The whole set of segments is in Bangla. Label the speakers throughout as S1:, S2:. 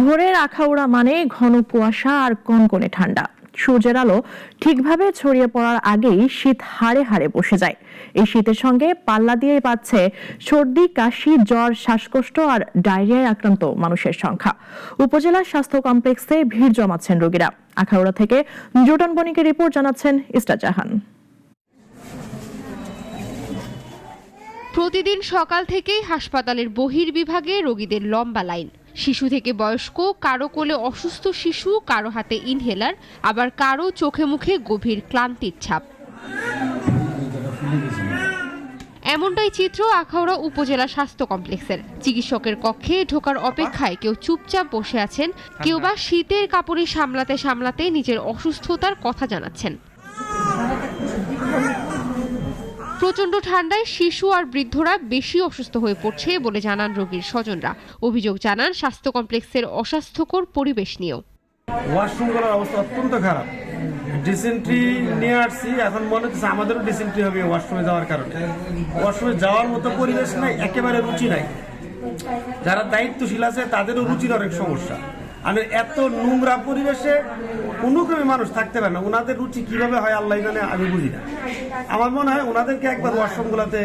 S1: ভোরের আখাউড়া মানে ঘন কুয়াশা আর কনকনে ঠান্ডা। সূর্যের আলো ঠিকভাবে ছড়িয়ে পড়ার আগেই শীত হাড়ে হাড়ে বসে যায়। এই শীতের সঙ্গে পাল্লা দিয়ে বাড়ছে সর্দি, কাশি, জ্বর, শ্বাসকষ্ট আর ডায়রিয়ায় আক্রান্ত মানুষের সংখ্যা। উপজেলা স্বাস্থ্য কমপ্লেক্সে ভিড় জমাচ্ছেন রোগীরা। আখাউড়া থেকে জুটন বণিকের রিপোর্ট জানাচ্ছেন ইস্তার জাহান।
S2: প্রতিদিন সকাল থেকেই হাসপাতালের বহির্বিভাগে রোগীদের লম্বা লাইন। শিশু থেকে বয়স্ক, কারো কোলে অসুস্থ শিশু, কারো হাতে ইনহেলার, আবার কারো চোখে মুখে গভীর ক্লান্তির ছাপ। এমনটাই চিত্র আখাউড়া উপজেলা স্বাস্থ্য কমপ্লেক্সের। চিকিৎসকের কক্ষে ঢোকার অপেক্ষায় কেউ চুপচাপ বসে আছেন, কেউ বা শীতের কাপড়ে সামলাতে সামলাতে নিজের অসুস্থতার কথা জানাচ্ছেন। প্রচণ্ড ঠান্ডায় শিশু আর বৃদ্ধরা বেশি অসুস্থ হয়ে পড়ছে বলে জানান রোগীর স্বজনরা। অভিযোগ জানান স্বাস্থ্য কমপ্লেক্সের অস্বাস্থ্যকর পরিবেশ নিয়েও।
S3: ওয়াশরুমগুলোর অবস্থা অত্যন্ত খারাপ। ডিসেন্ট্রি নিয়ে আসছি, এখন মনে হচ্ছে আমাদেরও ডিসেন্ট্রি হবে ওয়াশরুমে যাওয়ার কারণে। ওয়াশরুমে যাওয়ার মতো পরিবেশ নাই, একেবারে রুচি নাই। যারা দায়িত্বশীল আছে তাদেরও রুচির অনেক সমস্যা। আর এত নোংরা পরিবেশে কোনো ক্রমে মানুষ থাকতে পারে না। ওনাদের রুচি কিভাবে হয় আল্লাহ জানে, আমি বুঝি না। আমার মনে হয় ওনাদেরকে একবার ওয়াশরুমগুলোতে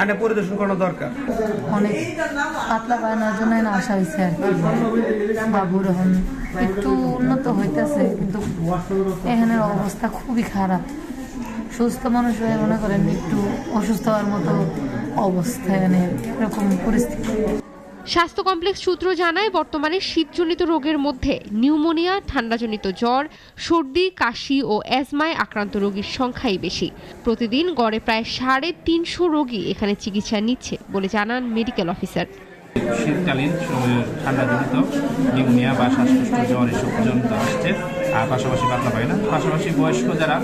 S3: আনে পরিদর্শন করানো দরকার।
S4: অনেক পাতলা বানানোর জন্য আসা হয়েছে আর কি। বাবুর এখন একটু উন্নত হইতেছে, কিন্তু এখানের অবস্থা খুবই খারাপ। সুস্থ মানুষ হয়ে মনে করেন একটু অসুস্থ হওয়ার মতো অবস্থা, এখানে এরকম পরিস্থিতি।
S2: স্বাস্থ্য কমপ্লেক্স সূত্র জানায় বর্তমানে শীতজনিত রোগের মধ্যে নিউমোনিয়া, ঠান্ডাজনিত জ্বর, সর্দি, কাশি ও অ্যাজমায় আক্রান্ত রোগীর সংখ্যাই বেশি। প্রতিদিন গড়ে প্রায় 350 রোগী এখানে চিকিৎসা নিচ্ছে বলে জানান মেডিকেল অফিসার।
S5: শীতকালীন ঠান্ডাজনিত নিউমোনিয়া বা শ্বাসকষ্ট, জ্বর এসব জনিত আসছে। আর পাশাপাশি পাতলা পায়খানা, পাশাপাশি বয়স্ক যারা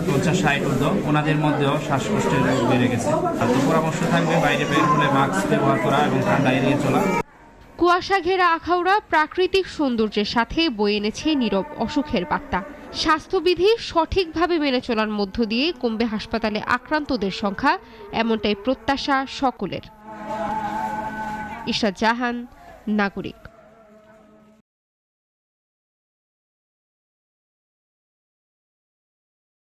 S5: 50-60 ঊর্ধ্ব, ওনাদের মধ্যেও শ্বাসকষ্টের রোগ বেড়ে গেছে। আর তো পরামর্শ থাকবে বাইরে বের হলে মাস্ক ব্যবহার করা এবং ঠান্ডা এড়িয়ে চলা।
S2: কুয়াশা ঘেরা আখাউড়া প্রাকৃতিক সৌন্দর্যের সাথে বয়ে এনেছে নীরব অসুখের বার্তা। স্বাস্থ্যবিধি সঠিকভাবে মেনে চলার মধ্য দিয়ে কমবে হাসপাতালে আক্রান্তদের সংখ্যা, এমনটাই প্রত্যাশা সকলের। ইশরাত জাহান, নাগরিক।